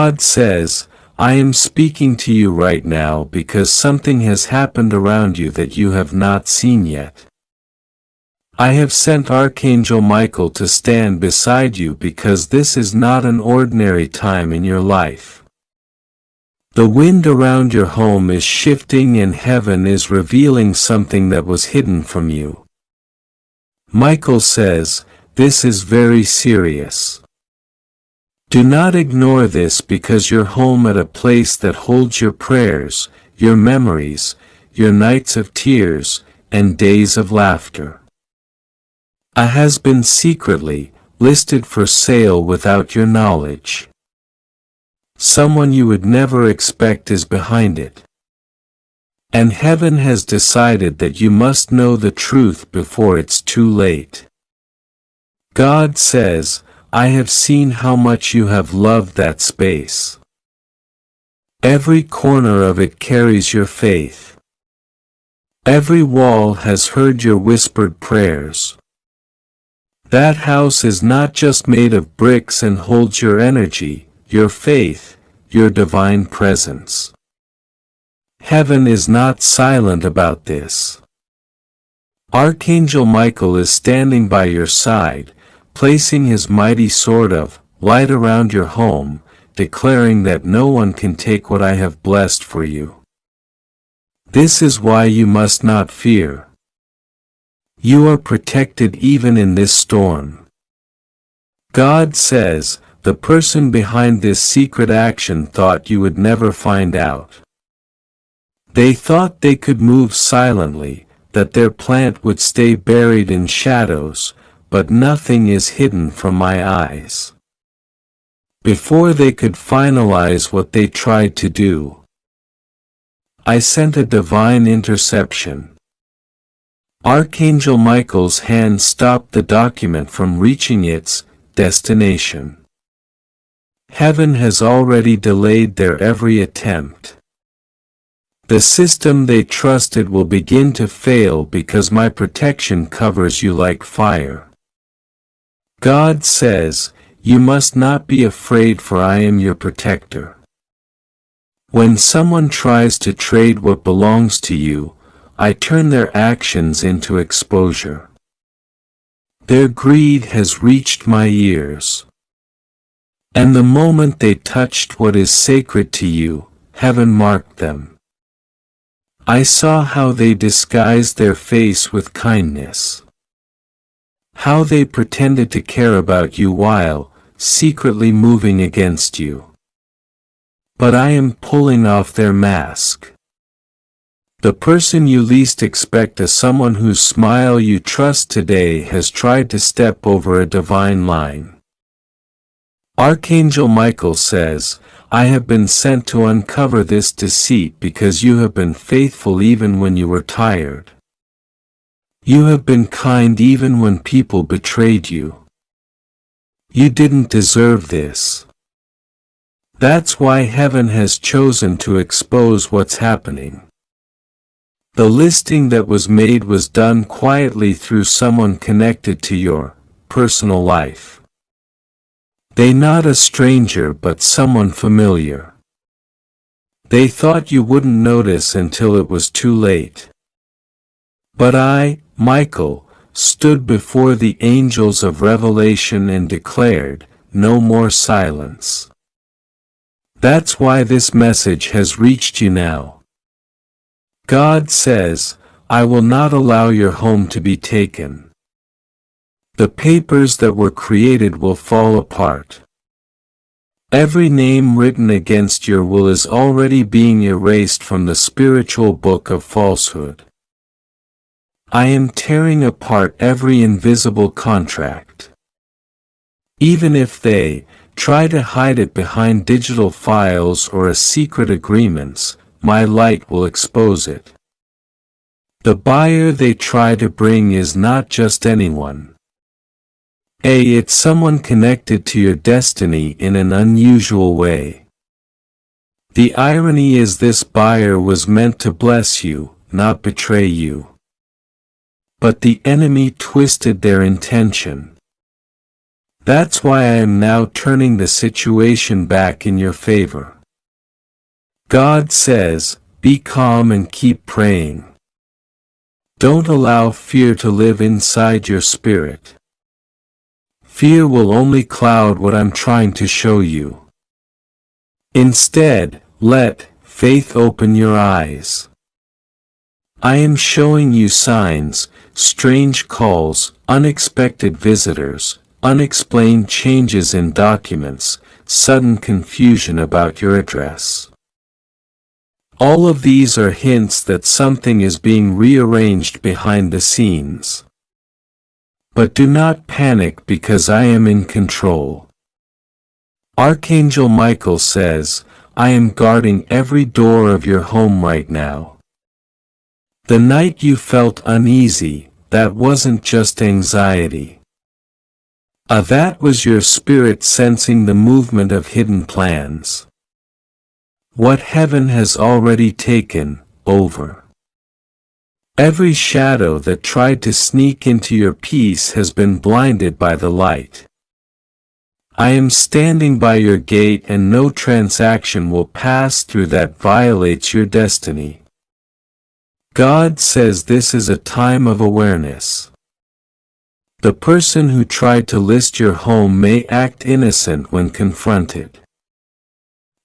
God says, I am speaking to you right now because something has happened around you that you have not seen yet. I have sent Archangel Michael to stand beside you because this is not an ordinary time in your life. The wind around your home is shifting and heaven is revealing something that was hidden from you. Michael says, this is very serious. Do not ignore this because you're home at a place that holds your prayers, your memories, your nights of tears, and days of laughter. A has been secretly listed for sale without your knowledge. Someone you would never expect is behind it. And heaven has decided that you must know the truth before it's too late. God says, I have seen how much you have loved that space. Every corner of it carries your faith. Every wall has heard your whispered prayers. That house is not just made of bricks and holds your energy, your faith, your divine presence. Heaven is not silent about this. Archangel Michael is standing by your side, placing his mighty sword of light around your home, declaring that no one can take what I have blessed for you. This is why you must not fear. You are protected even in this storm. God says, the person behind this secret action thought you would never find out. They thought they could move silently, that their plant would stay buried in shadows, but nothing is hidden from my eyes. Before they could finalize what they tried to do, I sent a divine interception. Archangel Michael's hand stopped the document from reaching its destination. Heaven has already delayed their every attempt. The system they trusted will begin to fail because my protection covers you like fire. God says, you must not be afraid for I am your protector. When someone tries to trade what belongs to you, I turn their actions into exposure. Their greed has reached my ears. And the moment they touched what is sacred to you, heaven marked them. I saw how they disguised their face with kindness. How they pretended to care about you while secretly moving against you. But I am pulling off their mask. The person you least expect as someone whose smile you trust today has tried to step over a divine line. Archangel Michael says, I have been sent to uncover this deceit because you have been faithful even when you were tired. You have been kind even when people betrayed you. You didn't deserve this. That's why heaven has chosen to expose what's happening. The listing that was made was done quietly through someone connected to your personal life. They not a stranger but someone familiar. They thought you wouldn't notice until it was too late. But I, Michael, stood before the angels of revelation and declared, no more silence. That's why this message has reached you now. God says, I will not allow your home to be taken. The papers that were created will fall apart. Every name written against your will is already being erased from the spiritual book of falsehood. I am tearing apart every invisible contract. Even if they try to hide it behind digital files or a secret agreements, my light will expose it. The buyer they try to bring is not just anyone. It's someone connected to your destiny in an unusual way. The irony is this buyer was meant to bless you, not betray you. But the enemy twisted their intention. That's why I am now turning the situation back in your favor. God says, be calm and keep praying. Don't allow fear to live inside your spirit. Fear will only cloud what I'm trying to show you. Instead, let faith open your eyes. I am showing you signs, strange calls, unexpected visitors, unexplained changes in documents, sudden confusion about your address. All of these are hints that something is being rearranged behind the scenes. But do not panic because I am in control. Archangel Michael says, I am guarding every door of your home right now. The night you felt uneasy, that wasn't just anxiety. That was your spirit sensing the movement of hidden plans. What heaven has already taken over. Every shadow that tried to sneak into your peace has been blinded by the light. I am standing by your gate and no transaction will pass through that violates your destiny. God says this is a time of awareness. The person who tried to list your home may act innocent when confronted.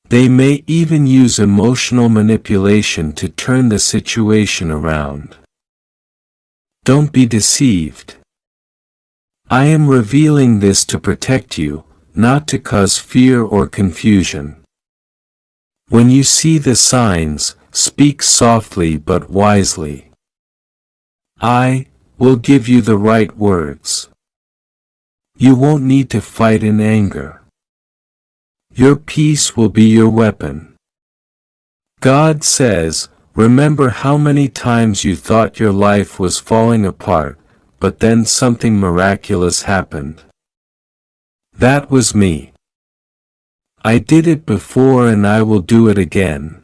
They may even use emotional manipulation to turn the situation around. Don't be deceived. I am revealing this to protect you, not to cause fear or confusion. When you see the signs, speak softly but wisely. I will give you the right words. You won't need to fight in anger. Your peace will be your weapon. God says, remember how many times you thought your life was falling apart, but then something miraculous happened. That was me. I did it before and I will do it again.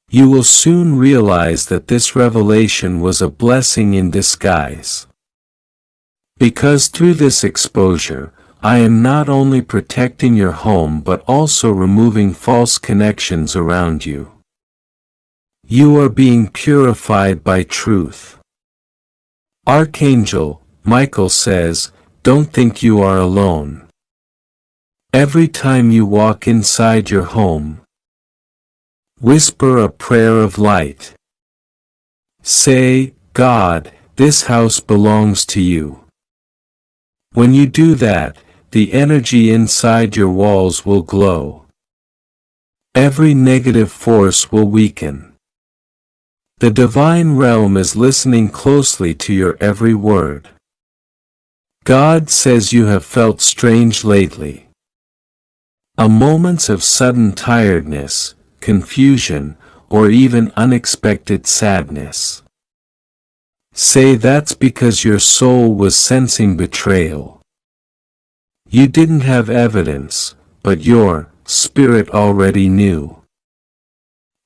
You will soon realize that this revelation was a blessing in disguise. Because through this exposure, I am not only protecting your home but also removing false connections around you. You are being purified by truth. Archangel Michael says, don't think you are alone. Every time you walk inside your home, whisper a prayer of light. Say, God, this house belongs to you. When you do that, the energy inside your walls will glow. Every negative force will weaken. The divine realm is listening closely to your every word. God says you have felt strange lately. Moments of sudden tiredness, confusion, or even unexpected sadness. Say that's because your soul was sensing betrayal. You didn't have evidence, but your spirit already knew.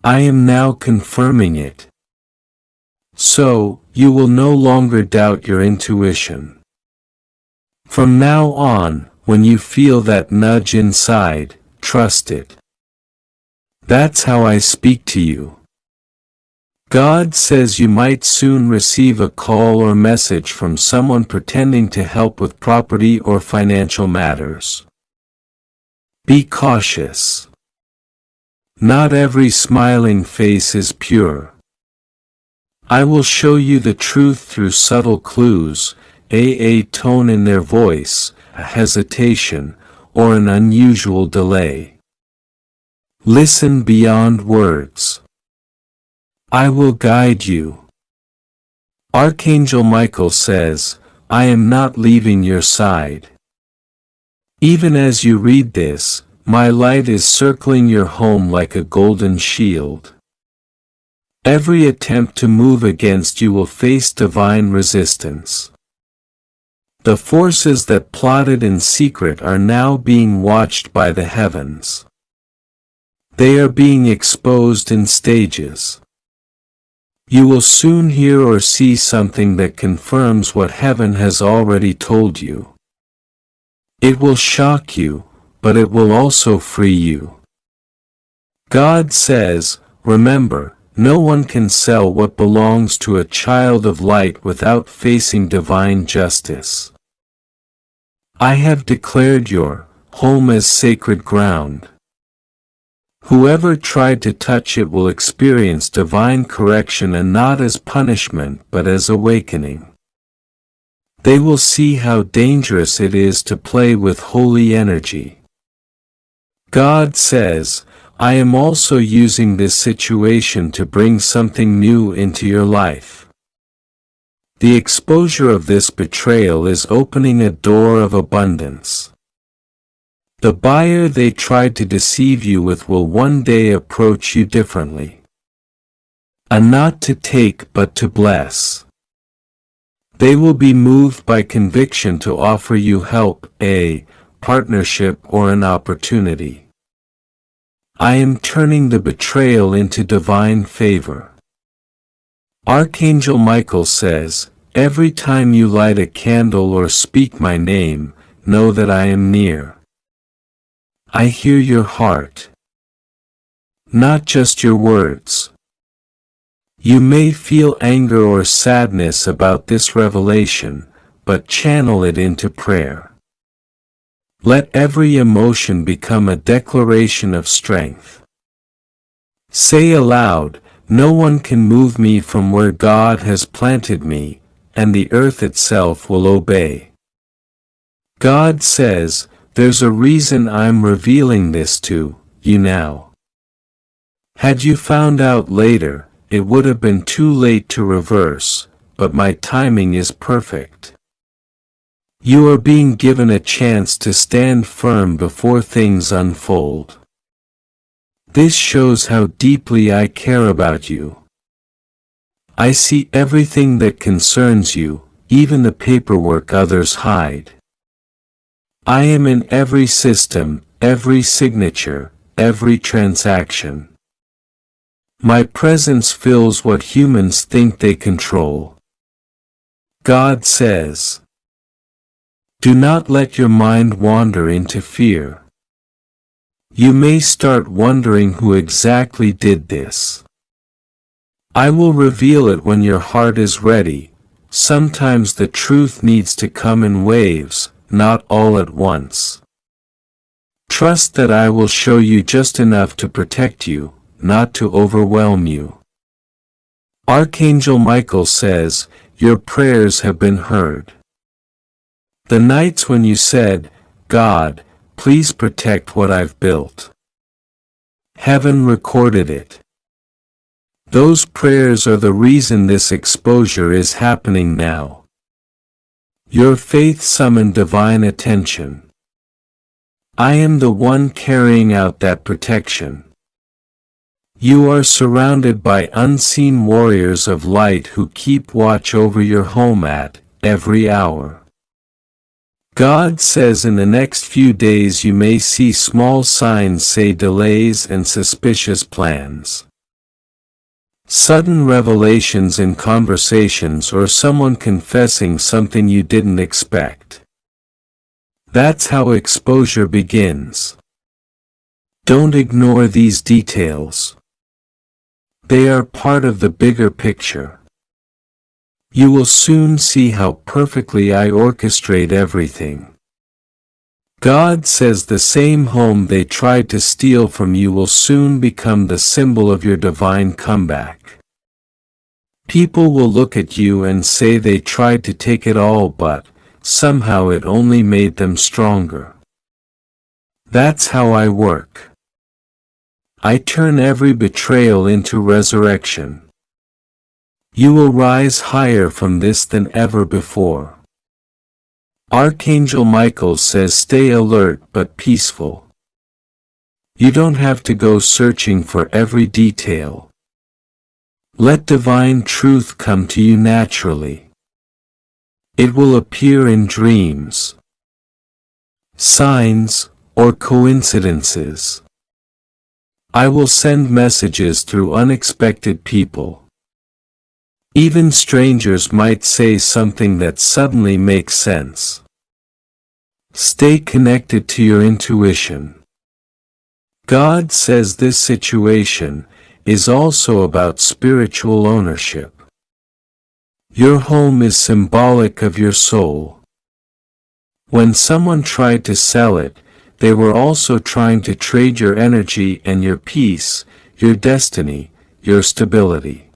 I am now confirming it. So, you will no longer doubt your intuition. From now on, when you feel that nudge inside, trust it. That's how I speak to you. God says you might soon receive a call or message from someone pretending to help with property or financial matters. Be cautious. Not every smiling face is pure. I will show you the truth through subtle clues, a tone in their voice, a hesitation, or an unusual delay. Listen beyond words. I will guide you. Archangel Michael says, I am not leaving your side. Even as you read this, my light is circling your home like a golden shield. Every attempt to move against you will face divine resistance. The forces that plotted in secret are now being watched by the heavens. They are being exposed in stages. You will soon hear or see something that confirms what heaven has already told you. It will shock you, but it will also free you. God says, remember, no one can sell what belongs to a child of light without facing divine justice. I have declared your home as sacred ground. Whoever tried to touch it will experience divine correction, and not as punishment but as awakening. They will see how dangerous it is to play with holy energy. God says, I am also using this situation to bring something new into your life. The exposure of this betrayal is opening a door of abundance. The buyer they tried to deceive you with will one day approach you differently. Not to take but to bless. They will be moved by conviction to offer you help, a partnership, or an opportunity. I am turning the betrayal into divine favor. Archangel Michael says, every time you light a candle or speak my name, know that I am near. I hear your heart, not just your words. You may feel anger or sadness about this revelation, but channel it into prayer. Let every emotion become a declaration of strength. Say aloud, no one can move me from where God has planted me, and the earth itself will obey. God says, there's a reason I'm revealing this to you now. Had you found out later, it would have been too late to reverse, but my timing is perfect. You are being given a chance to stand firm before things unfold. This shows how deeply I care about you. I see everything that concerns you, even the paperwork others hide. I am in every system, every signature, every transaction. My presence fills what humans think they control. God says, do not let your mind wander into fear. You may start wondering who exactly did this. I will reveal it when your heart is ready. Sometimes the truth needs to come in waves, not all at once. Trust that I will show you just enough to protect you, not to overwhelm you. Archangel Michael says, your prayers have been heard. The nights when you said, God, please protect what I've built. Heaven recorded it. Those prayers are the reason this exposure is happening now. Your faith summoned divine attention. I am the one carrying out that protection. You are surrounded by unseen warriors of light who keep watch over your home at every hour. God says in the next few days you may see small signs say delays and suspicious plans. Sudden revelations in conversations or someone confessing something you didn't expect. That's how exposure begins. Don't ignore these details. They are part of the bigger picture. You will soon see how perfectly I orchestrate everything. God says the same home they tried to steal from you will soon become the symbol of your divine comeback. People will look at you and say they tried to take it all, but somehow it only made them stronger. That's how I work. I turn every betrayal into resurrection. You will rise higher from this than ever before. Archangel Michael says stay alert but peaceful. You don't have to go searching for every detail. Let divine truth come to you naturally. It will appear in dreams, signs, or coincidences. I will send messages through unexpected people. Even strangers might say something that suddenly makes sense. Stay connected to your intuition. God says this situation is also about spiritual ownership. Your home is symbolic of your soul. When someone tried to sell it, they were also trying to trade your energy and your peace, your destiny, your stability.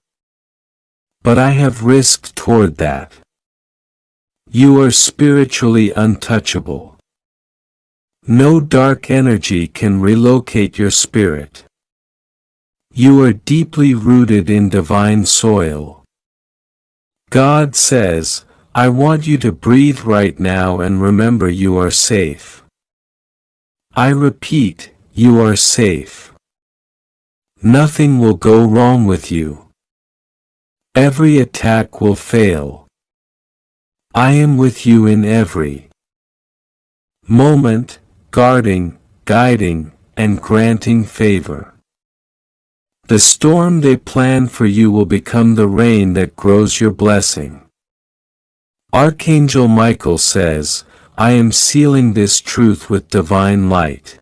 But I have risked toward that. You are spiritually untouchable. No dark energy can relocate your spirit. You are deeply rooted in divine soil. God says, I want you to breathe right now and remember you are safe. I repeat, you are safe. Nothing will go wrong with you. Every attack will fail. I am with you in every moment, guarding, guiding, and granting favor. The storm they plan for you will become the rain that grows your blessing. Archangel Michael says, I am sealing this truth with divine light.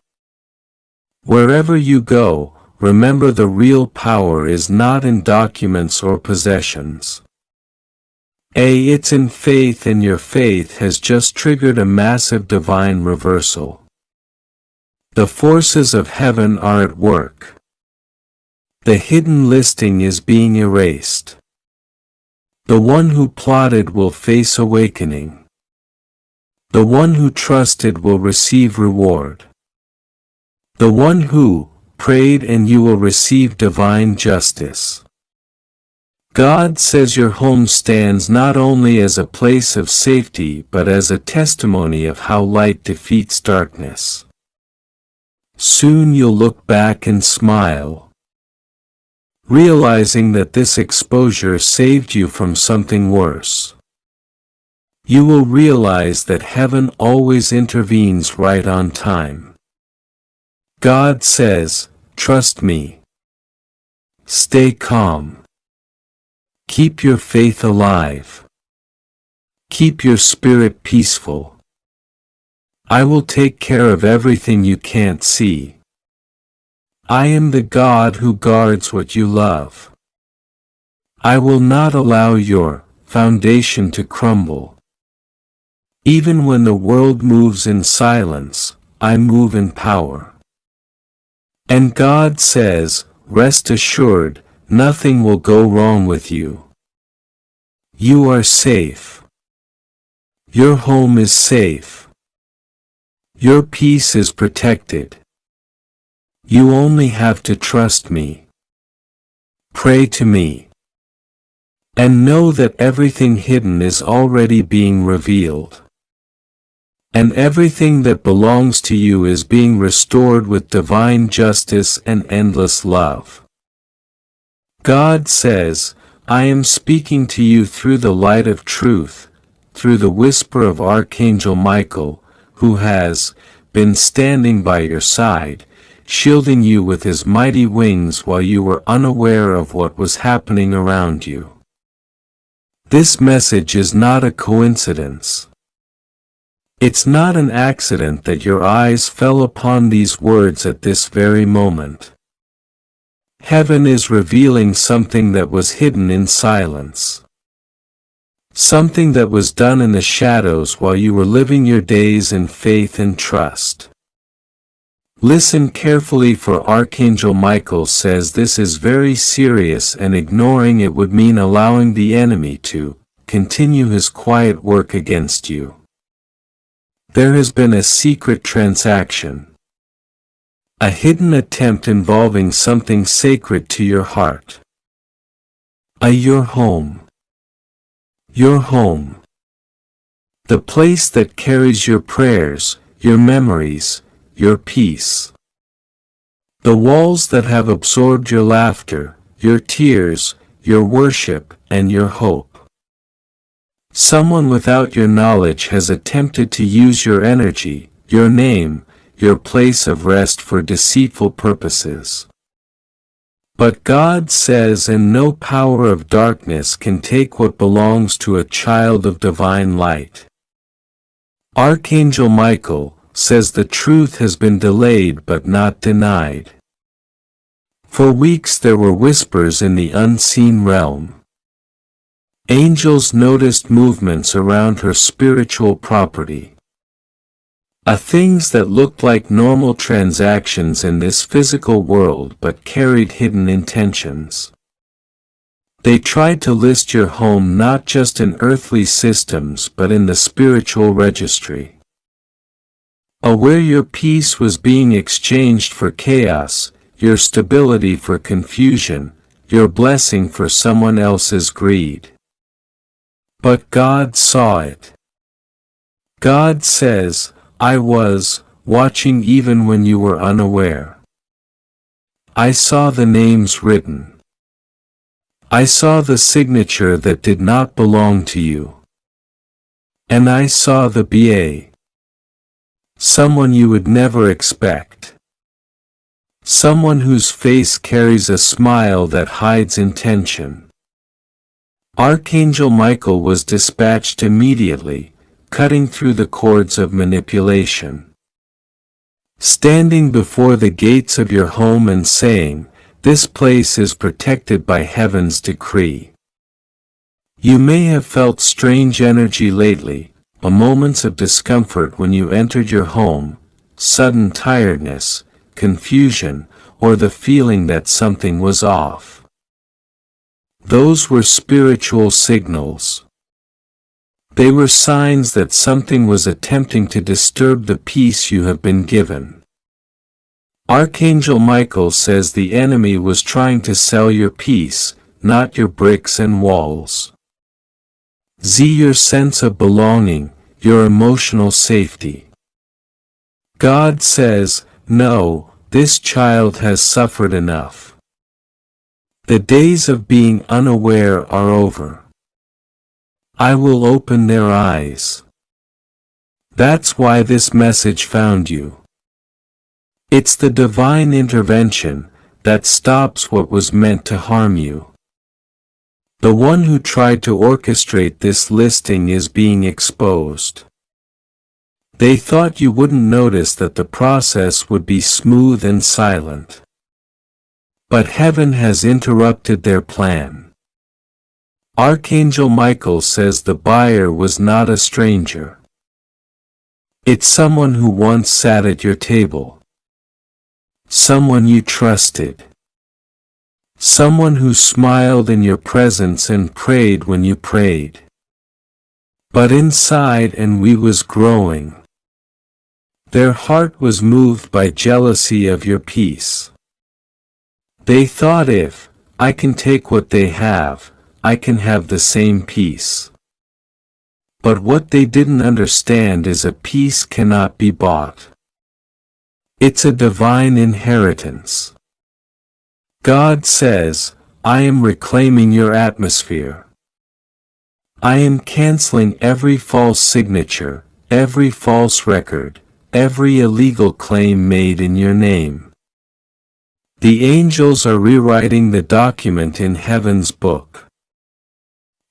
Wherever you go, remember the real power is not in documents or possessions. It's in faith, and your faith has just triggered a massive divine reversal. The forces of heaven are at work. The hidden listing is being erased. The one who plotted will face awakening. The one who trusted will receive reward. The one who prayed and you will receive divine justice. God says your home stands not only as a place of safety but as a testimony of how light defeats darkness. Soon you'll look back and smile, realizing that this exposure saved you from something worse. You will realize that heaven always intervenes right on time. God says, trust me. Stay calm. Keep your faith alive. Keep your spirit peaceful. I will take care of everything you can't see. I am the God who guards what you love. I will not allow your foundation to crumble. Even when the world moves in silence, I move in power. And God says, rest assured, nothing will go wrong with you. You are safe. Your home is safe. Your peace is protected. You only have to trust me. Pray to me. And know that everything hidden is already being revealed. And everything that belongs to you is being restored with divine justice and endless love. God says, I am speaking to you through the light of truth, through the whisper of Archangel Michael, who has been standing by your side, shielding you with his mighty wings while you were unaware of what was happening around you. This message is not a coincidence. It's not an accident that your eyes fell upon these words at this very moment. Heaven is revealing something that was hidden in silence. Something that was done in the shadows while you were living your days in faith and trust. Listen carefully, for Archangel Michael says this is very serious, and ignoring it would mean allowing the enemy to continue his quiet work against you. There has been a secret transaction. A hidden attempt involving something sacred to your heart. Your home. Your home. The place that carries your prayers, your memories, your peace. The walls that have absorbed your laughter, your tears, your worship, and your hope. Someone without your knowledge has attempted to use your energy, your name, your place of rest for deceitful purposes. But God says, and no power of darkness can take what belongs to a child of divine light. Archangel Michael says the truth has been delayed but not denied. For weeks there were whispers in the unseen realm. Angels noticed movements around her spiritual property. Things that looked like normal transactions in this physical world but carried hidden intentions. They tried to list your home not just in earthly systems but in the spiritual registry. Where your peace was being exchanged for chaos, your stability for confusion, your blessing for someone else's greed. But God saw it. God says, I was watching even when you were unaware. I saw the names written. I saw the signature that did not belong to you. And I saw the BA. Someone you would never expect. Someone whose face carries a smile that hides intention. Archangel Michael was dispatched immediately, cutting through the cords of manipulation. Standing before the gates of your home and saying, this place is protected by heaven's decree. You may have felt strange energy lately, moments of discomfort when you entered your home, sudden tiredness, confusion, or the feeling that something was off. Those were spiritual signals. They were signs that something was attempting to disturb the peace you have been given. Archangel Michael says the enemy was trying to sell your peace, not your bricks and walls. Your sense of belonging, your emotional safety. God says, no, this child has suffered enough. The days of being unaware are over. I will open their eyes. That's why this message found you. It's the divine intervention that stops what was meant to harm you. The one who tried to orchestrate this listing is being exposed. They thought you wouldn't notice that the process would be smooth and silent. But heaven has interrupted their plan. Archangel Michael says the buyer was not a stranger. It's someone who once sat at your table. Someone you trusted. Someone who smiled in your presence and prayed when you prayed. But inside envy was growing. Their heart was moved by jealousy of your peace. They thought if I can take what they have, I can have the same peace. But what they didn't understand is a peace cannot be bought. It's a divine inheritance. God says, I am reclaiming your atmosphere. I am canceling every false signature, every false record, every illegal claim made in your name. The angels are rewriting the document in heaven's book.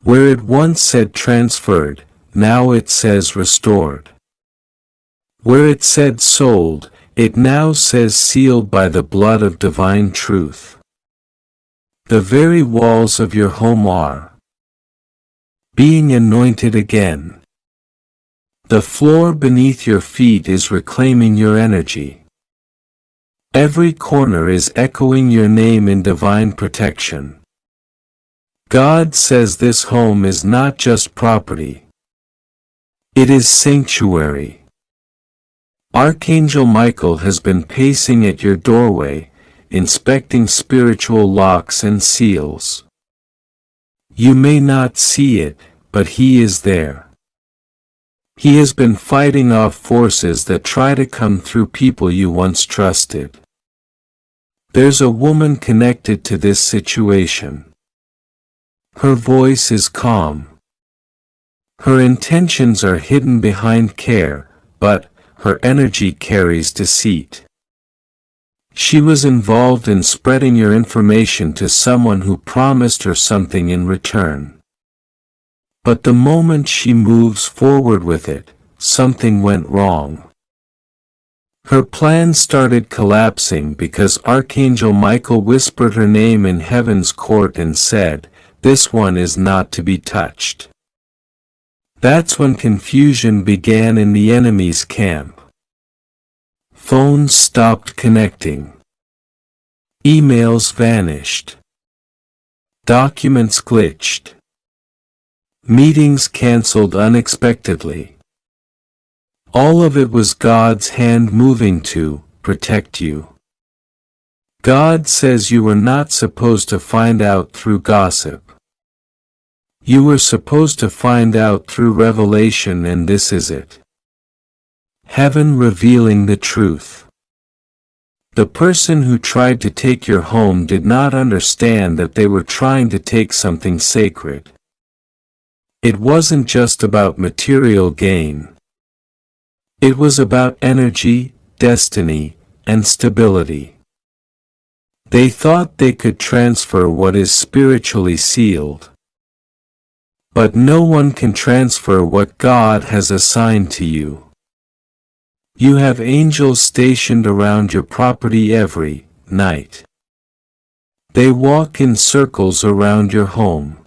Where it once said transferred, now it says restored. Where it said sold, it now says sealed by the blood of divine truth. The very walls of your home are being anointed again. The floor beneath your feet is reclaiming your energy. Every corner is echoing your name in divine protection. God says this home is not just property. It is sanctuary. Archangel Michael has been pacing at your doorway, inspecting spiritual locks and seals. You may not see it, but he is there. He has been fighting off forces that try to come through people you once trusted. There's a woman connected to this situation. Her voice is calm. Her intentions are hidden behind care, but her energy carries deceit. She was involved in spreading your information to someone who promised her something in return. But the moment she moves forward with it, something went wrong. Her plan started collapsing because Archangel Michael whispered her name in heaven's court and said, "This one is not to be touched." That's when confusion began in the enemy's camp. Phones stopped connecting. Emails vanished. Documents glitched. Meetings canceled unexpectedly. All of it was God's hand moving to protect you. God says you were not supposed to find out through gossip. You were supposed to find out through revelation, and this is it. Heaven revealing the truth. The person who tried to take your home did not understand that they were trying to take something sacred. It wasn't just about material gain. It was about energy, destiny, and stability. They thought they could transfer what is spiritually sealed. But no one can transfer what God has assigned to you. You have angels stationed around your property every night. They walk in circles around your home.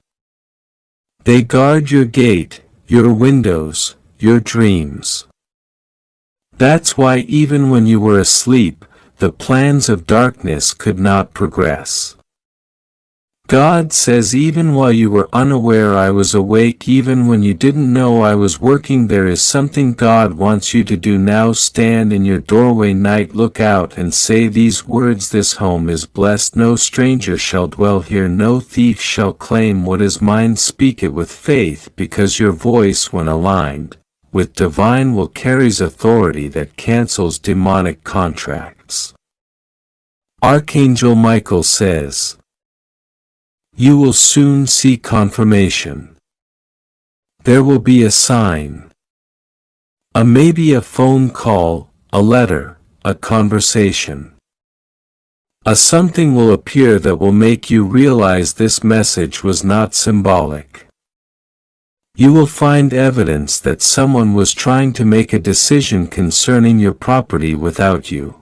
They guard your gate, your windows, your dreams. That's why even when you were asleep, the plans of darkness could not progress. God says, even while you were unaware I was awake, even when you didn't know I was working. There is something God wants you to do now. Stand in your doorway night, look out and say these words: this home is blessed, no stranger shall dwell here, no thief shall claim what is mine. Speak it with faith, because your voice, when aligned with divine will, carries authority that cancels demonic contracts. Archangel Michael says, you will soon see confirmation. There will be a sign. Maybe a phone call, a letter, a conversation. Something will appear that will make you realize this message was not symbolic. You will find evidence that someone was trying to make a decision concerning your property without you.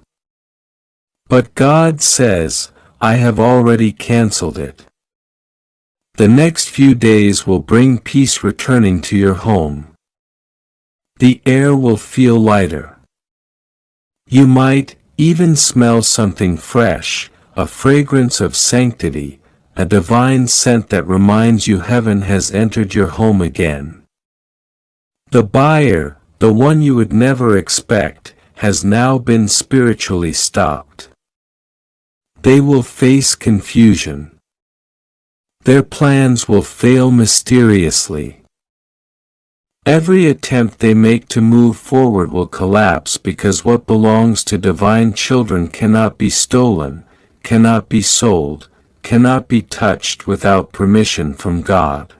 But God says, I have already canceled it. The next few days will bring peace returning to your home. The air will feel lighter. You might even smell something fresh, a fragrance of sanctity, a divine scent that reminds you heaven has entered your home again. The buyer, the one you would never expect, has now been spiritually stopped. They will face confusion. Their plans will fail mysteriously. Every attempt they make to move forward will collapse, because what belongs to divine children cannot be stolen, cannot be sold, cannot be touched without permission from God.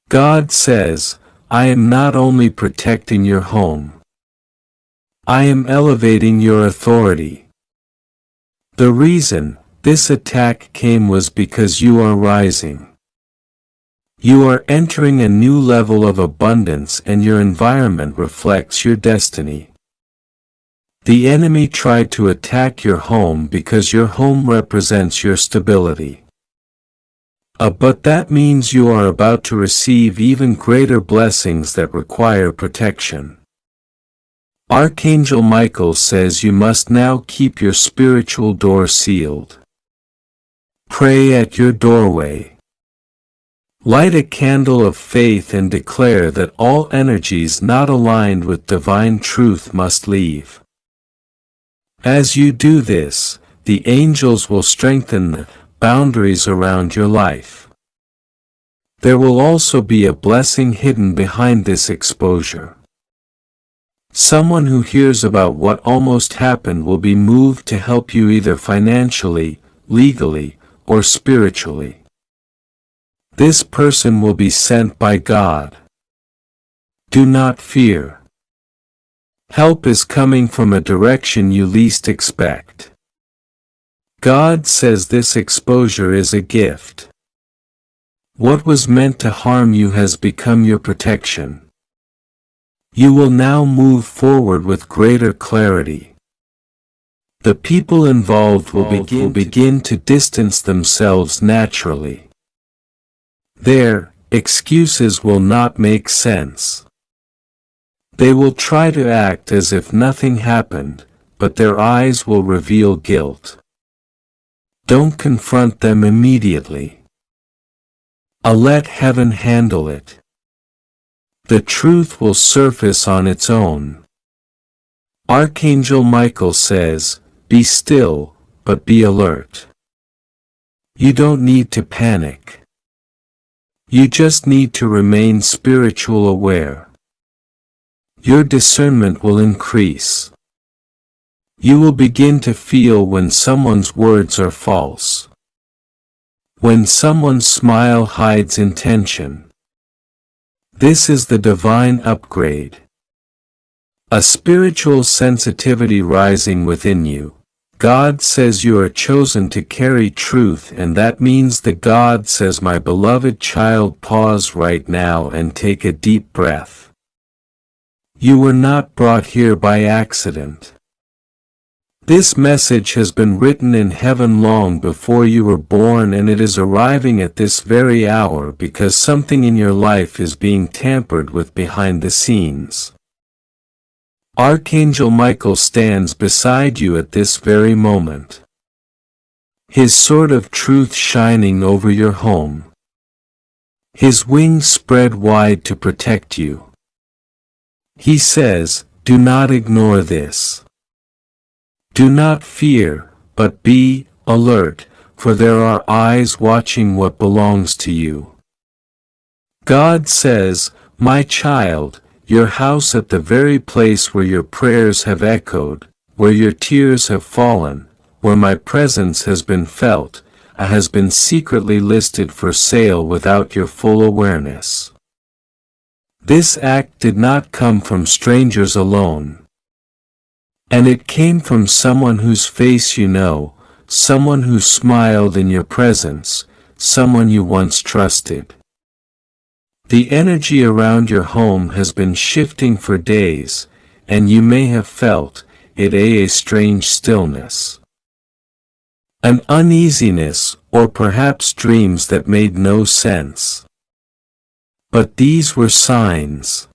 God says, I am not only protecting your home. I am elevating your authority. The reason this attack came was because you are rising. You are entering a new level of abundance, and your environment reflects your destiny. The enemy tried to attack your home because your home represents your stability. But that means you are about to receive even greater blessings that require protection. Archangel Michael says you must now keep your spiritual door sealed. Pray at your doorway. Light a candle of faith and declare that all energies not aligned with divine truth must leave. As you do this, the angels will strengthen the boundaries around your life. There will also be a blessing hidden behind this exposure. Someone who hears about what almost happened will be moved to help you, either financially, legally, or spiritually. This person will be sent by God. Do not fear. Help is coming from a direction you least expect. God says this exposure is a gift. What was meant to harm you has become your protection. You will now move forward with greater clarity. The people involved will begin to distance themselves naturally. Their excuses will not make sense. They will try to act as if nothing happened, but their eyes will reveal guilt. Don't confront them immediately. Let heaven handle it. The truth will surface on its own. Archangel Michael says, "Be still, but be alert." You don't need to panic. You just need to remain spiritual aware. Your discernment will increase. You will begin to feel when someone's words are false. When someone's smile hides intention. This is the divine upgrade. A spiritual sensitivity rising within you. God says you are chosen to carry truth, and that means that God says, "My beloved child, pause right now and take a deep breath. You were not brought here by accident. This message has been written in heaven long before you were born, and it is arriving at this very hour because something in your life is being tampered with behind the scenes." Archangel Michael stands beside you at this very moment. His sword of truth shining over your home. His wings spread wide to protect you. He says, "Do not ignore this. Do not fear, but be alert, for there are eyes watching what belongs to you." God says, "My child, your house at the very place where your prayers have echoed, where your tears have fallen, where my presence has been felt, has been secretly listed for sale without your full awareness." This act did not come from strangers alone. And it came from someone whose face you know, someone who smiled in your presence, someone you once trusted. The energy around your home has been shifting for days, and you may have felt it, a strange stillness. An uneasiness, or perhaps dreams that made no sense. But these were signs.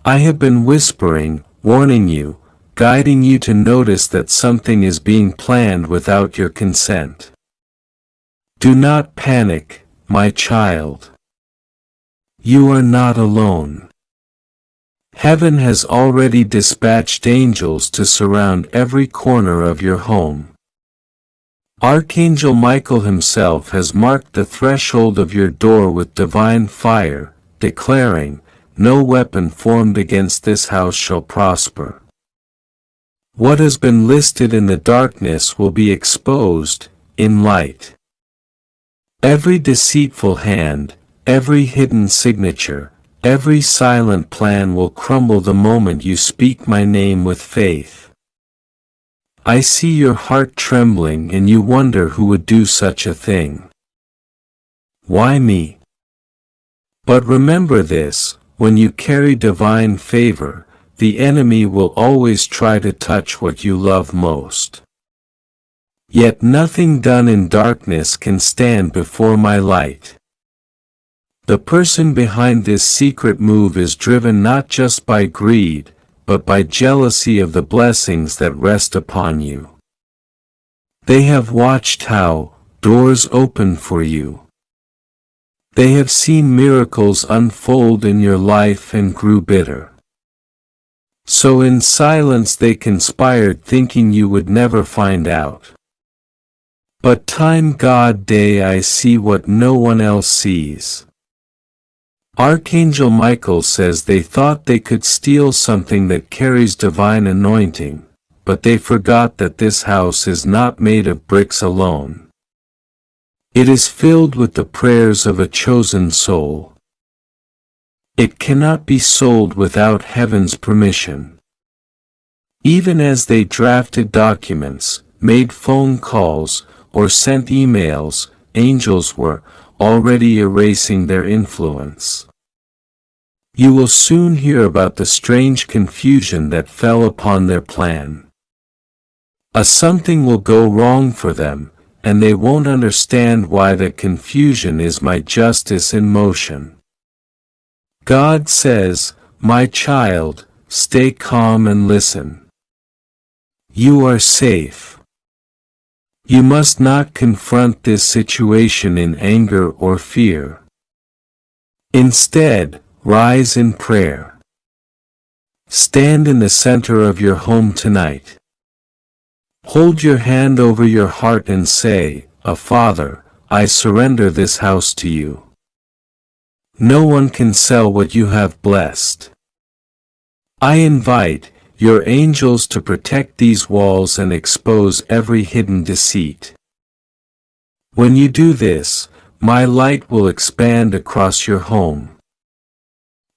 I have been whispering, warning you, guiding you to notice that something is being planned without your consent. Do not panic, my child. You are not alone. Heaven has already dispatched angels to surround every corner of your home. Archangel Michael himself has marked the threshold of your door with divine fire, declaring, "No weapon formed against this house shall prosper." What has been listed in the darkness will be exposed in light. Every deceitful hand, every hidden signature, every silent plan will crumble the moment you speak my name with faith. I see your heart trembling and you wonder who would do such a thing. Why me? But remember this, when you carry divine favor, the enemy will always try to touch what you love most. Yet nothing done in darkness can stand before my light. The person behind this secret move is driven not just by greed, but by jealousy of the blessings that rest upon you. They have watched how doors open for you. They have seen miracles unfold in your life and grew bitter. So in silence they conspired, thinking you would never find out. But time God day I see what no one else sees. Archangel Michael says they thought they could steal something that carries divine anointing, but they forgot that this house is not made of bricks alone. It is filled with the prayers of a chosen soul. It cannot be sold without heaven's permission. Even as they drafted documents, made phone calls, or sent emails, angels were already erasing their influence. You will soon hear about the strange confusion that fell upon their plan. Something will go wrong for them, and they won't understand why the confusion is my justice in motion. God says, "My child, stay calm and listen. You are safe. You must not confront this situation in anger or fear. Instead, rise in prayer. Stand in the center of your home tonight. Hold your hand over your heart and say, 'Father, I surrender this house to you.' No one can sell what you have blessed. I invite your angels to protect these walls and expose every hidden deceit. When you do this, my light will expand across your home.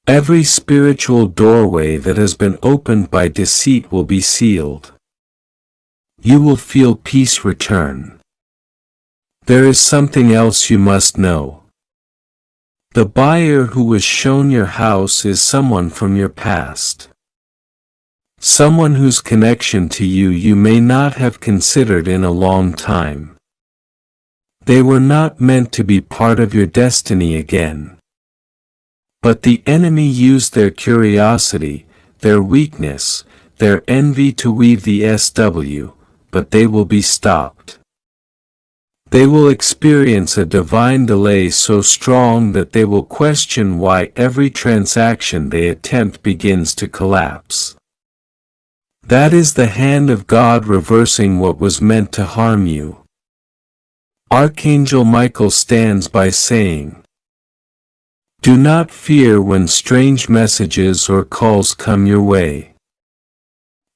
Every spiritual doorway that has been opened by deceit will be sealed. You will feel peace return. There is something else you must know. The buyer who was shown your house is someone from your past. Someone whose connection to you may not have considered in a long time. They were not meant to be part of your destiny again. But the enemy used their curiosity, their weakness, their envy to weave the SW, but they will be stopped. They will experience a divine delay so strong that they will question why every transaction they attempt begins to collapse. That is the hand of God reversing what was meant to harm you. Archangel Michael stands by saying, "Do not fear when strange messages or calls come your way.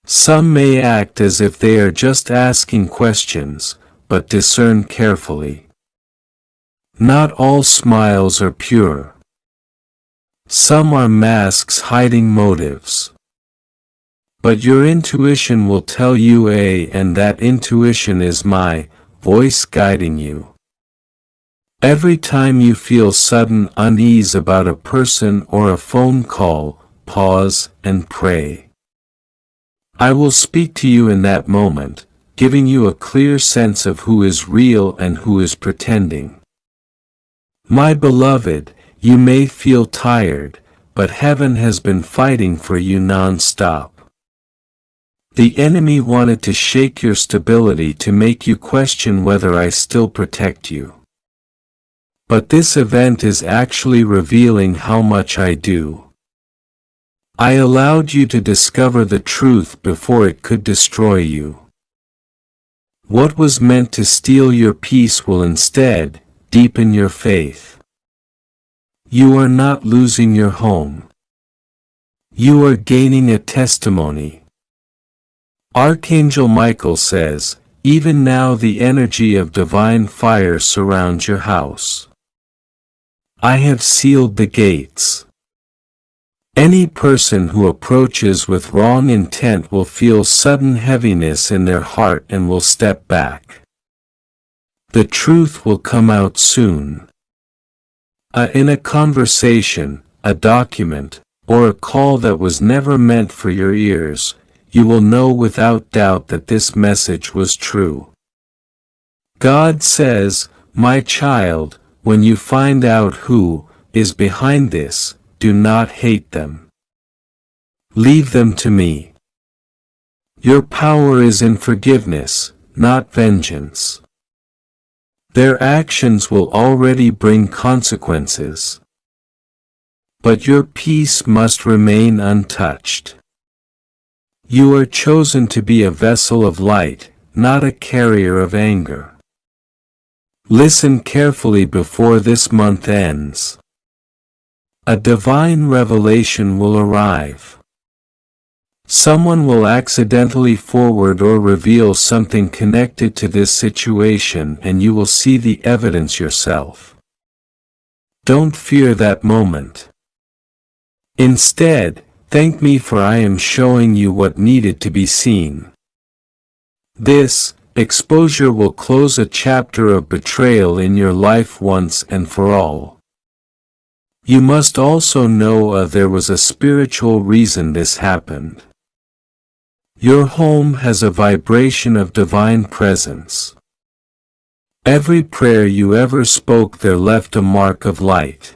Some may act as if they are just asking questions, but discern carefully. Not all smiles are pure. Some are masks hiding motives. But your intuition will tell you and that intuition is my voice guiding you. Every time you feel sudden unease about a person or a phone call, pause and pray. I will speak to you in that moment, giving you a clear sense of who is real and who is pretending. My beloved, you may feel tired, but heaven has been fighting for you non-stop. The enemy wanted to shake your stability to make you question whether I still protect you. But this event is actually revealing how much I do. I allowed you to discover the truth before it could destroy you. What was meant to steal your peace will instead deepen your faith. You are not losing your home. You are gaining a testimony. Archangel Michael says, "Even now the energy of divine fire surrounds your house. I have sealed the gates. Any person who approaches with wrong intent will feel sudden heaviness in their heart and will step back. The truth will come out soon. In a conversation, a document, or a call that was never meant for your ears, you will know without doubt that this message was true. God says, my child, when you find out who is behind this, do not hate them. Leave them to me. Your power is in forgiveness, not vengeance. Their actions will already bring consequences. But your peace must remain untouched. You are chosen to be a vessel of light, not a carrier of anger. Listen carefully before this month ends. A divine revelation will arrive. Someone will accidentally forward or reveal something connected to this situation and you will see the evidence yourself. Don't fear that moment. Instead, thank me for I am showing you what needed to be seen. This exposure will close a chapter of betrayal in your life once and for all. You must also know there was a spiritual reason this happened. Your home has a vibration of divine presence. Every prayer you ever spoke there left a mark of light.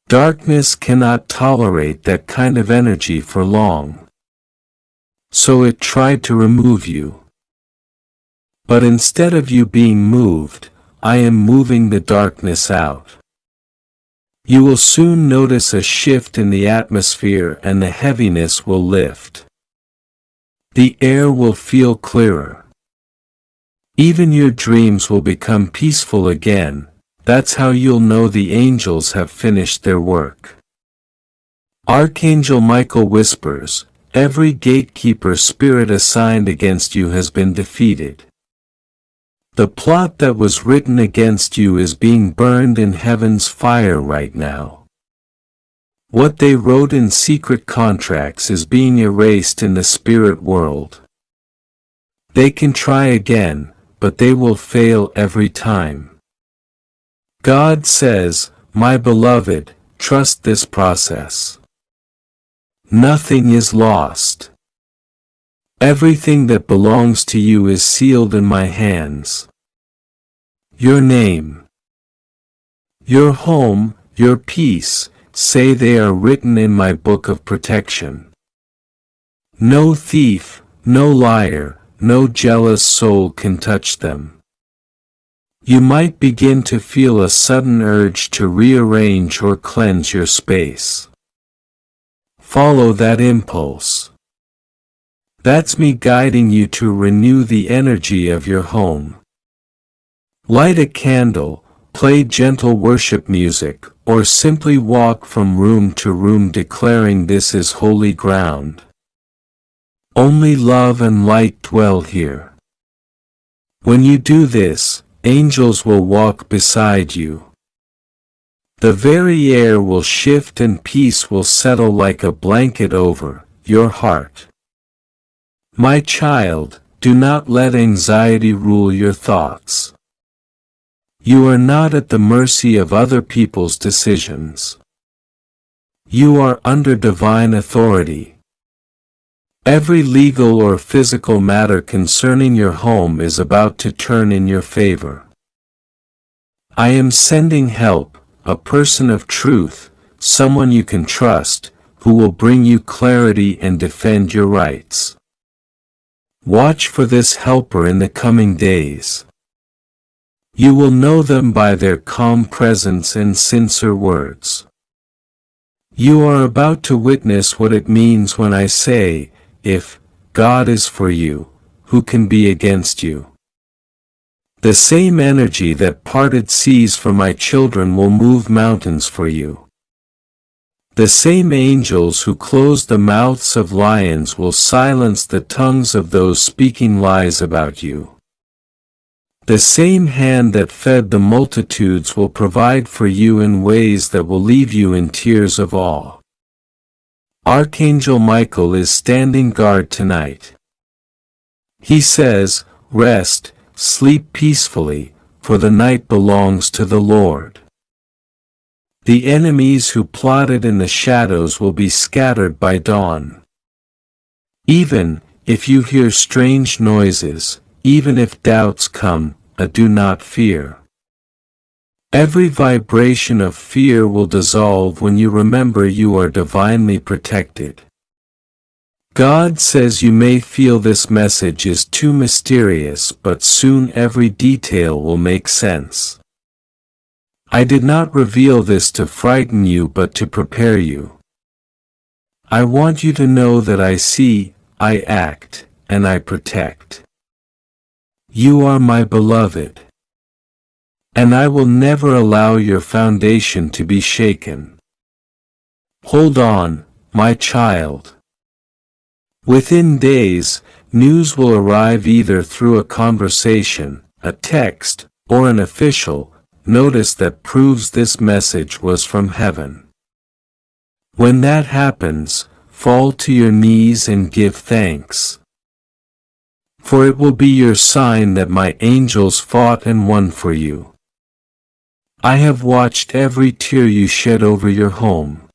Darkness cannot tolerate that kind of energy for long. So it tried to remove you. But instead of you being moved, I am moving the darkness out. You will soon notice a shift in the atmosphere and the heaviness will lift. The air will feel clearer. Even your dreams will become peaceful again. That's how you'll know the angels have finished their work. Archangel Michael whispers, every gatekeeper spirit assigned against you has been defeated. The plot that was written against you is being burned in heaven's fire right now. What they wrote in secret contracts is being erased in the spirit world. They can try again, but they will fail every time. God says, my beloved, trust this process. Nothing is lost. Everything that belongs to you is sealed in my hands. Your name, your home, your peace, say they are written in my book of protection. No thief, no liar, no jealous soul can touch them. You might begin to feel a sudden urge to rearrange or cleanse your space. Follow that impulse. That's me guiding you to renew the energy of your home. Light a candle, play gentle worship music, or simply walk from room to room declaring this is holy ground. Only love and light dwell here. When you do this, angels will walk beside you. The very air will shift and peace will settle like a blanket over your heart. My child, do not let anxiety rule your thoughts. You are not at the mercy of other people's decisions. You are under divine authority. Every legal or physical matter concerning your home is about to turn in your favor. I am sending help, a person of truth, someone you can trust, who will bring you clarity and defend your rights. Watch for this helper in the coming days. You will know them by their calm presence and sincere words. You are about to witness what it means when I say, if God is for you, who can be against you? The same energy that parted seas for my children will move mountains for you. The same angels who close the mouths of lions will silence the tongues of those speaking lies about you. The same hand that fed the multitudes will provide for you in ways that will leave you in tears of awe. Archangel Michael is standing guard tonight. He says, rest, sleep peacefully, for the night belongs to the Lord. The enemies who plotted in the shadows will be scattered by dawn. Even if you hear strange noises, even if doubts come, do not fear. Every vibration of fear will dissolve when you remember you are divinely protected. God says you may feel this message is too mysterious, but soon every detail will make sense. I did not reveal this to frighten you but to prepare you. I want you to know that I see, I act, and I protect. You are my beloved. And I will never allow your foundation to be shaken. Hold on, my child. Within days, news will arrive either through a conversation, a text, or an official notice that proves this message was from heaven. When that happens, fall to your knees and give thanks. For it will be your sign that my angels fought and won for you. I have watched every tear you shed over your home.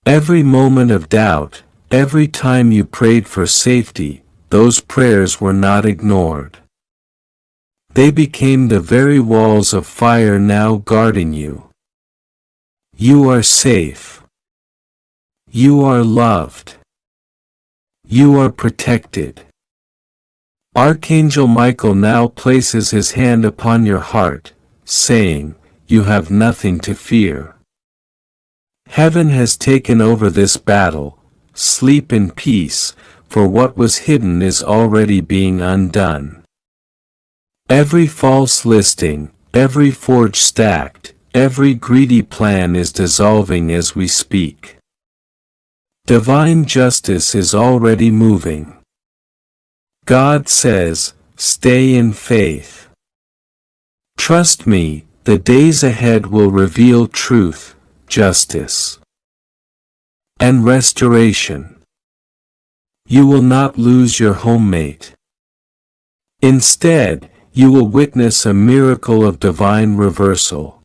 Every moment of doubt, every time you prayed for safety, those prayers were not ignored. They became the very walls of fire now guarding you. You are safe. You are loved. You are protected. Archangel Michael now places his hand upon your heart, saying, "You have nothing to fear." Heaven has taken over this battle. Sleep in peace, for what was hidden is already being undone. Every false listing, every forged stacked, every greedy plan is dissolving as we speak. Divine justice is already moving. God says, "Stay in faith. Trust me, the days ahead will reveal truth, justice, and restoration. You will not lose your homemate. Instead, you will witness a miracle of divine reversal.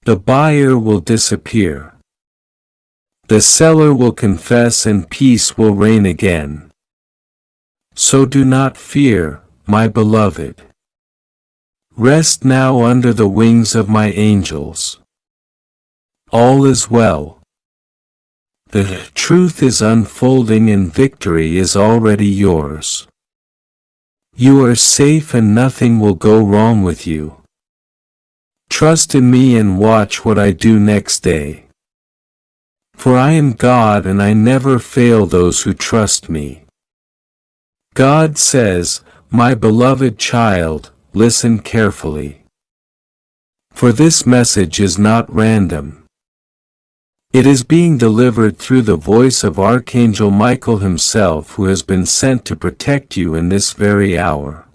The buyer will disappear. The seller will confess and peace will reign again. So do not fear, my beloved. Rest now under the wings of my angels. All is well. The truth is unfolding and victory is already yours. You are safe and nothing will go wrong with you. Trust in me and watch what I do next day. For I am God and I never fail those who trust me. God says, "My beloved child, listen carefully. For this message is not random. It is being delivered through the voice of Archangel Michael himself, who has been sent to protect you in this very hour.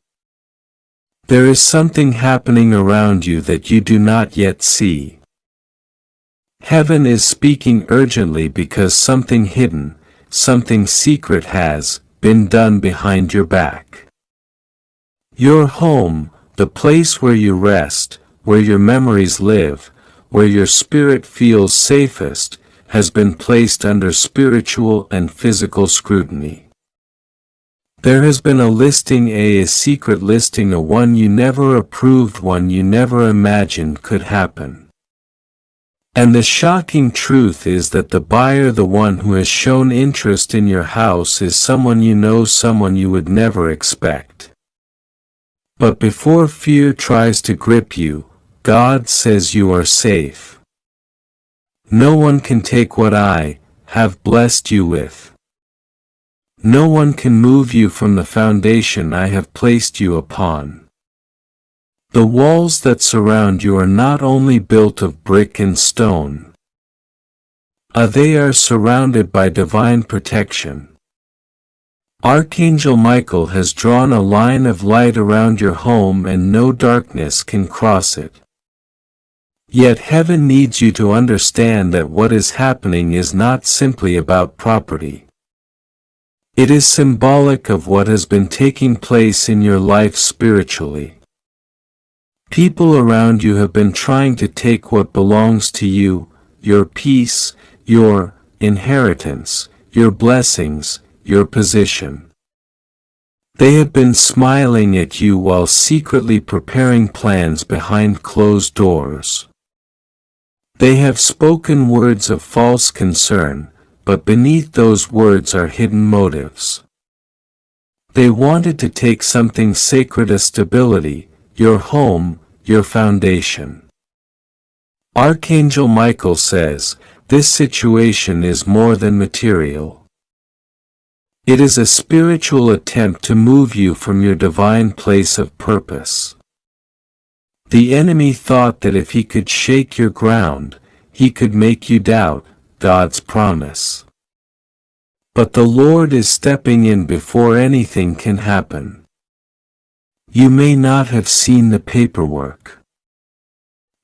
There is something happening around you that you do not yet see. Heaven is speaking urgently because something hidden, something secret has been done behind your back. Your home, the place where you rest, where your memories live, where your spirit feels safest, has been placed under spiritual and physical scrutiny. There has been a listing, a secret listing, a one you never approved, one you never imagined could happen. And the shocking truth is that the buyer, the one who has shown interest in your house, is someone you know, someone you would never expect. But before fear tries to grip you, God says you are safe. No one can take what I have blessed you with. No one can move you from the foundation I have placed you upon. The walls that surround you are not only built of brick and stone. They are surrounded by divine protection. Archangel Michael has drawn a line of light around your home and no darkness can cross it. Yet heaven needs you to understand that what is happening is not simply about property. It is symbolic of what has been taking place in your life spiritually. People around you have been trying to take what belongs to you, your peace, your inheritance, your blessings, your position. They have been smiling at you while secretly preparing plans behind closed doors. They have spoken words of false concern, but beneath those words are hidden motives. They wanted to take something sacred, a stability, your home, your foundation. Archangel Michael says, this situation is more than material. It is a spiritual attempt to move you from your divine place of purpose. The enemy thought that if he could shake your ground, he could make you doubt God's promise. But the Lord is stepping in before anything can happen. You may not have seen the paperwork.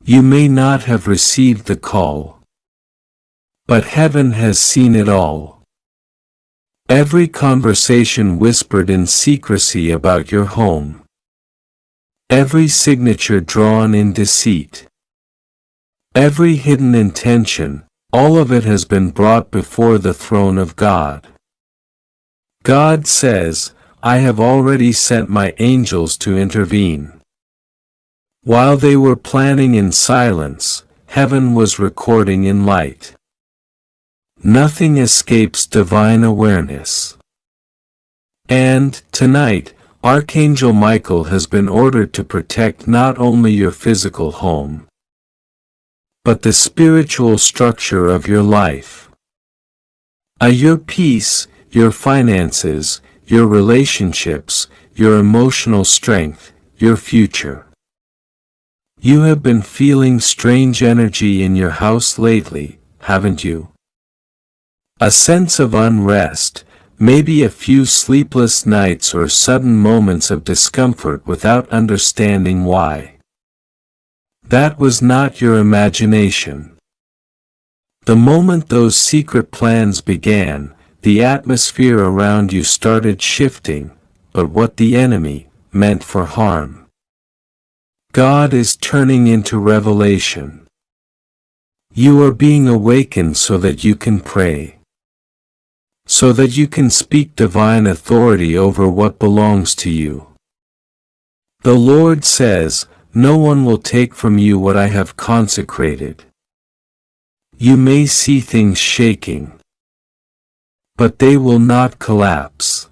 You may not have received the call. But heaven has seen it all. Every conversation whispered in secrecy about your home. every signature drawn in deceit. Every hidden intention, all of it has been brought before the throne of God. God says, I have already sent my angels to intervene. While they were planning in silence, heaven was recording in light. Nothing escapes divine awareness. And, tonight, Archangel Michael has been ordered to protect not only your physical home, but the spiritual structure of your life. Your peace, your finances, your relationships, your emotional strength, your future. You have been feeling strange energy in your house lately, haven't you? A sense of unrest, maybe a few sleepless nights or sudden moments of discomfort without understanding why. That was not your imagination. The moment those secret plans began, the atmosphere around you started shifting, but what the enemy meant for harm, God is turning into revelation. You are being awakened so that you can pray, so that you can speak divine authority over what belongs to you. The Lord says, no one will take from you what I have consecrated. You may see things shaking, but they will not collapse.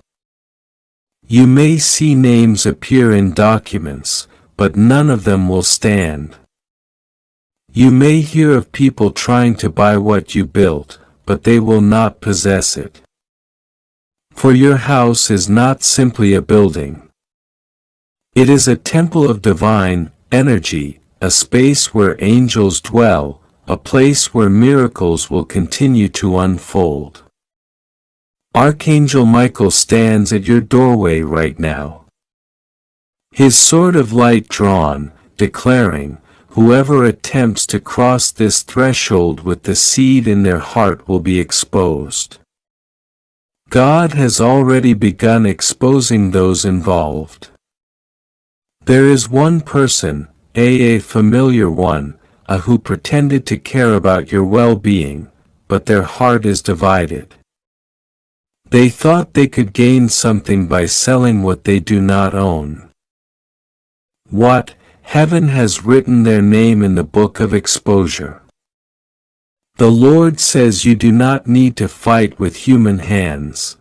You may see names appear in documents, but none of them will stand. You may hear of people trying to buy what you built, but they will not possess it. For your house is not simply a building. It is a temple of divine energy, a space where angels dwell, a place where miracles will continue to unfold. Archangel Michael stands at your doorway right now. His sword of light drawn, declaring, whoever attempts to cross this threshold with the seed in their heart will be exposed. God has already begun exposing those involved. There is one person, a familiar one, who pretended to care about your well-being, but their heart is divided. They thought they could gain something by selling what they do not own. What? Heaven has written their name in the book of exposure. The Lord says you do not need to fight with human hands.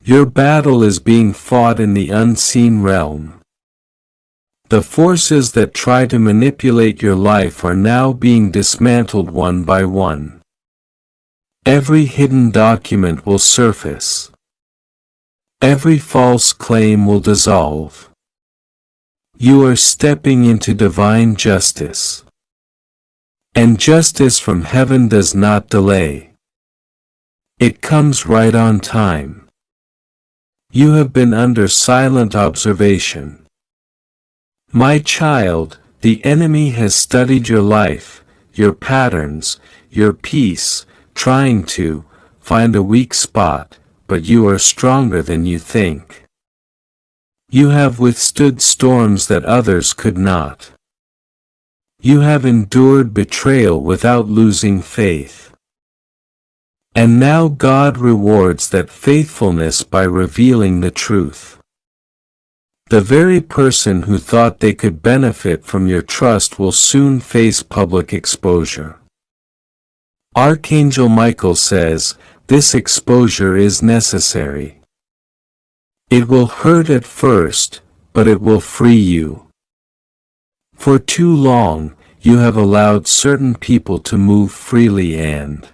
Your battle is being fought in the unseen realm. The forces that try to manipulate your life are now being dismantled one by one. Every hidden document will surface. Every false claim will dissolve. You are stepping into divine justice. And justice from heaven does not delay. It comes right on time. You have been under silent observation. My child, the enemy has studied your life, your patterns, your peace, trying to find a weak spot, but you are stronger than you think. You have withstood storms that others could not. You have endured betrayal without losing faith. And now God rewards that faithfulness by revealing the truth. The very person who thought they could benefit from your trust will soon face public exposure. Archangel Michael says, this exposure is necessary. It will hurt at first, but it will free you. For too long, you have allowed certain people to move freely and